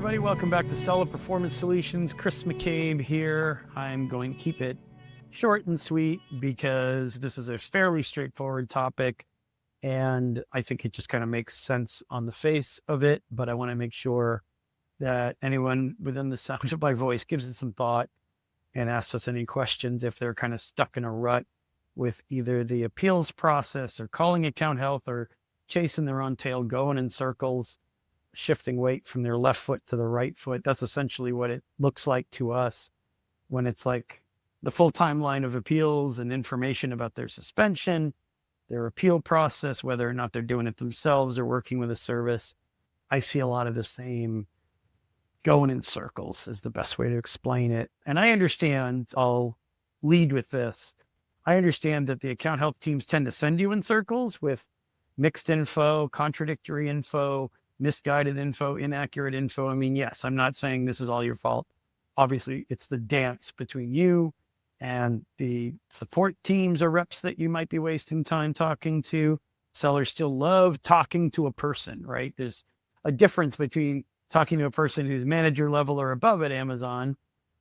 everybody. Welcome back to Seller Performance Solutions. Chris McCabe here. I'm going to keep it short and sweet because this is a fairly straightforward topic, and I think it just kind of makes sense on the face of it, but I want to make sure that anyone within the sound of my voice gives it some thought and asks us any questions if they're kind of stuck in a rut with either the appeals process or calling account health or chasing their own tail, going in circles, shifting weight from their left foot to the right foot. That's essentially what it looks like to us when it's like the full timeline of appeals and information about their suspension, their appeal process, whether or not they're doing it themselves or working with a service. I see a lot of the same going in circles is the best way to explain it. And I understand, I'll lead with this. I understand that the account health teams tend to send you in circles with mixed info, contradictory info, misguided info, inaccurate info. I mean, yes, I'm not saying this is all your fault. Obviously, it's the dance between you and the support teams or reps that you might be wasting time talking to. Sellers still love talking to a person, right? There's a difference between talking to a person who's manager level or above at Amazon.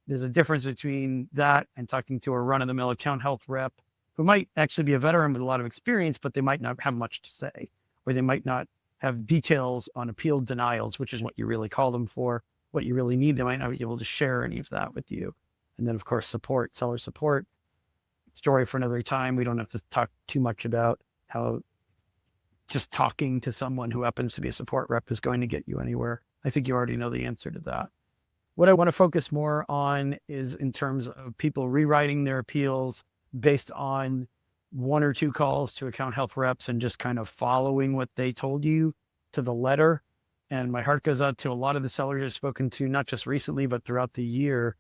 There's a difference between that and talking to a run-of-the-mill account health rep who might actually be a veteran with a lot of experience, but they might not have much to say, or they might not have details on appeal denials, which is what you really call them for, what you really need. They might not be able to share any of that with you. And then, of course, support, seller support. Story for another time. We don't have to talk too much about how just talking to someone who happens to be a support rep is going to get you anywhere. I think you already know the answer to that. What I want to focus more on is in terms of people rewriting their appeals based on one or two calls to account health reps and just kind of following what they told you to the letter. And my heart goes out to a lot of the sellers I've spoken to, not just recently, but throughout the year,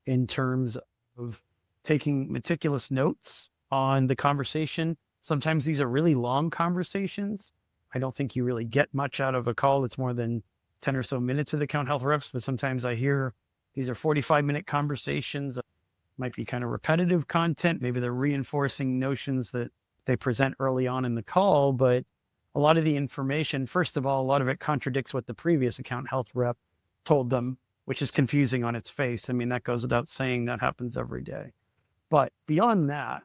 in terms of taking meticulous notes on the conversation. Sometimes these are really long conversations. I don't think you really get much out of a call that's more than 10 or so minutes with account health reps, but sometimes I hear these are 45-minute conversations. Might be kind of repetitive content. Maybe they're reinforcing notions that they present early on in the call, but a lot of the information, first of all, a lot of it contradicts what the previous account health rep told them, which is confusing on its face. I mean, that goes without saying. That happens every day. But beyond that,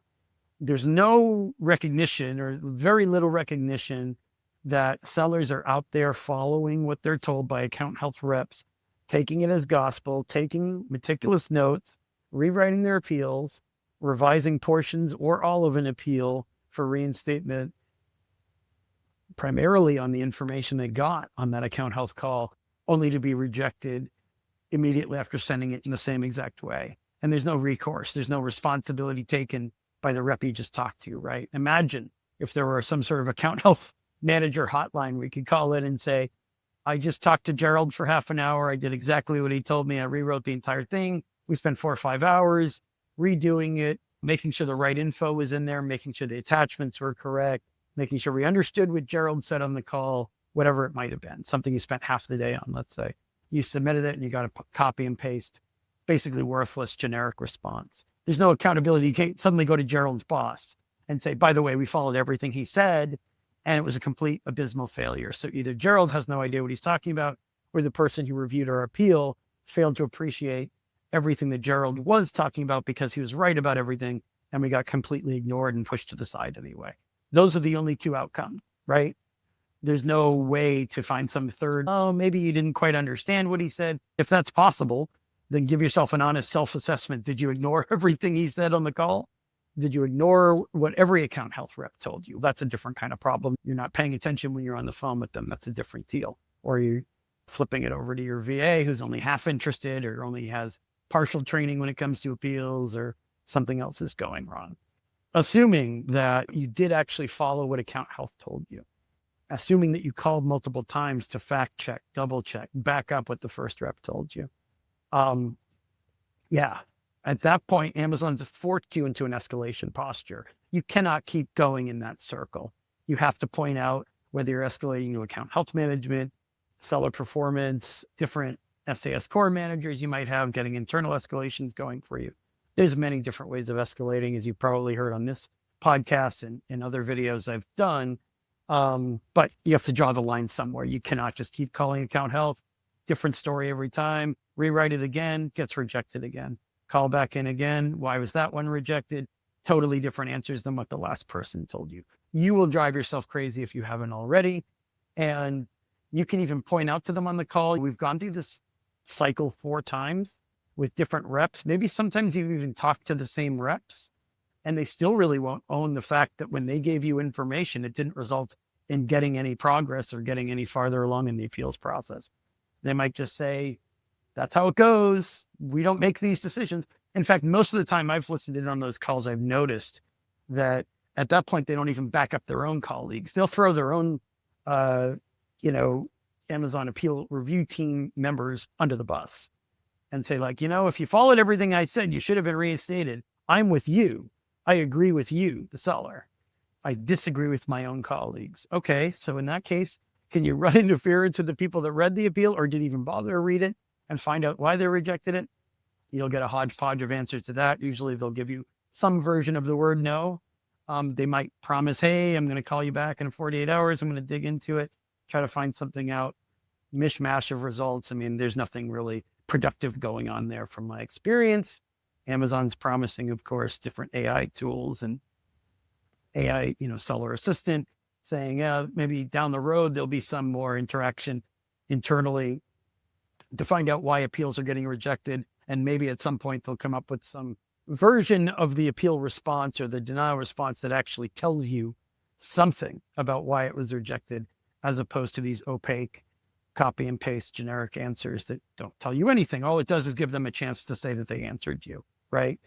there's no recognition or very little recognition that sellers are out there following what they're told by account health reps, taking it as gospel, taking meticulous notes, rewriting their appeals, revising portions or all of an appeal for reinstatement, primarily on the information they got on that account health call, only to be rejected immediately after sending it in the same exact way. And there's no recourse. There's no responsibility taken by the rep you just talked to, right? Imagine if there were some sort of account health manager hotline we could call in and say, I just talked to Gerald for half an hour. I did exactly what he told me. I rewrote the entire thing. We spent 4 or 5 hours redoing it, making sure the right info was in there, making sure the attachments were correct, making sure we understood what Gerald said on the call, whatever it might have been, something you spent half the day on, let's say. You submitted it and you got a copy and paste, basically worthless generic response. There's no accountability. You can't suddenly go to Gerald's boss and say, by the way, we followed everything he said, and it was a complete abysmal failure. So either Gerald has no idea what he's talking about, or the person who reviewed our appeal failed to appreciate everything that Gerald was talking about because he was right about everything, and we got completely ignored and pushed to the side anyway. Those are the only two outcomes, right? There's no way to find some third, oh, maybe you didn't quite understand what he said. If that's possible, then give yourself an honest self-assessment. Did you ignore everything he said on the call? Did you ignore what every account health rep told you? That's a different kind of problem. You're not paying attention when you're on the phone with them. That's a different deal. Or you're flipping it over to your VA who's only half interested or only has partial training when it comes to appeals, or something else is going wrong. Assuming that you did actually follow what account health told you, assuming that you called multiple times to fact check, double check, back up what the first rep told you. Yeah, at that point, Amazon's forced you into an escalation posture. You cannot keep going in that circle. You have to point out whether you're escalating to account health management, seller performance, different SAS core managers you might have, getting internal escalations going for you. There's many different ways of escalating, as you probably heard on this podcast and other videos I've done. But you have to draw the line somewhere. You cannot just keep calling account health different story every time. Rewrite it again, gets rejected again. Call back in again. Why was that one rejected? Totally different answers than what the last person told you. You will drive yourself crazy if you haven't already. And you can even point out to them on the call, we've gone through this cycle 4 times with different reps. Maybe sometimes you even talk to the same reps and they still really won't own the fact that when they gave you information, it didn't result in getting any progress or getting any farther along in the appeals process. They might just say, that's how it goes. We don't make these decisions. In fact, most of the time I've listened in on those calls, I've noticed that at that point, they don't even back up their own colleagues. They'll throw their own, Amazon appeal review team members under the bus and say like, if you followed everything I said, you should have been reinstated. I'm with you. I agree with you, the seller. I disagree with my own colleagues. Okay, so in that case, can you run interference with the people that read the appeal or didn't even bother to read it and find out why they rejected it? You'll get a hodgepodge of answers to that. Usually they'll give you some version of the word no. They might promise, hey, I'm going to call you back in 48 hours. I'm going to dig into it, try to find something out. Mishmash of results. I mean, there's nothing really productive going on there from my experience. Amazon's promising, of course, different AI tools and AI, seller assistant, saying, maybe down the road, there'll be some more interaction internally to find out why appeals are getting rejected. And maybe at some point they'll come up with some version of the appeal response or the denial response that actually tells you something about why it was rejected, as opposed to these opaque copy and paste generic answers that don't tell you anything. All it does is give them a chance to say that they answered you, right?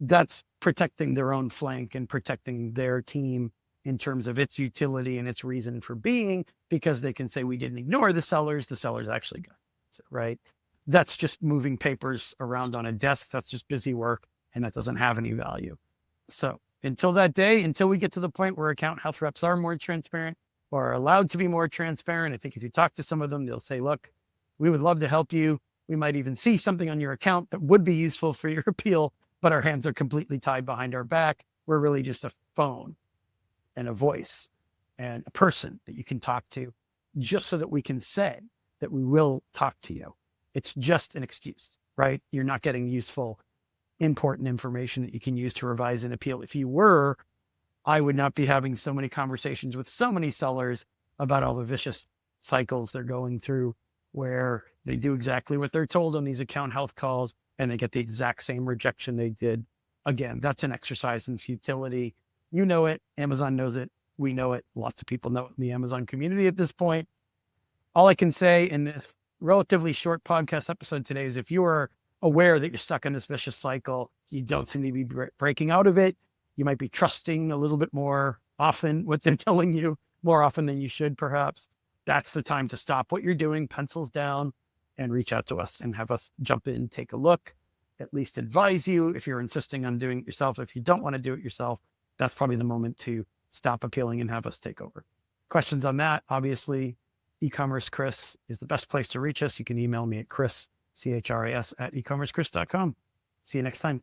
That's protecting their own flank and protecting their team in terms of its utility and its reason for being, because they can say we didn't ignore the sellers actually got it, right? That's just moving papers around on a desk. That's just busy work, and that doesn't have any value. So until that day, until we get to the point where account health reps are more transparent or are allowed to be more transparent, I think if you talk to some of them, they'll say, look, we would love to help you. We might even see something on your account that would be useful for your appeal, but our hands are completely tied behind our back. We're really just a phone and a voice and a person that you can talk to, just so that we can say that we will talk to you. It's just an excuse, right? You're not getting useful, important information that you can use to revise an appeal. If you were, I would not be having so many conversations with so many sellers about all the vicious cycles they're going through, where they do exactly what they're told on these account health calls and they get the exact same rejection they did. Again, that's an exercise in futility. You know it. Amazon knows it. We know it. Lots of people know it in the Amazon community at this point. All I can say in this relatively short podcast episode today is if you are aware that you're stuck in this vicious cycle, you don't seem to be breaking out of it, you might be trusting a little bit more often what they're telling you, more often than you should perhaps, that's the time to stop what you're doing, pencils down, and reach out to us and have us jump in, take a look, at least advise you if you're insisting on doing it yourself. If you don't want to do it yourself, that's probably the moment to stop appealing and have us take over. Questions on that, obviously, e-commerce Chris is the best place to reach us. You can email me at chris, CHRIS, @ecommercechris.com. See you next time.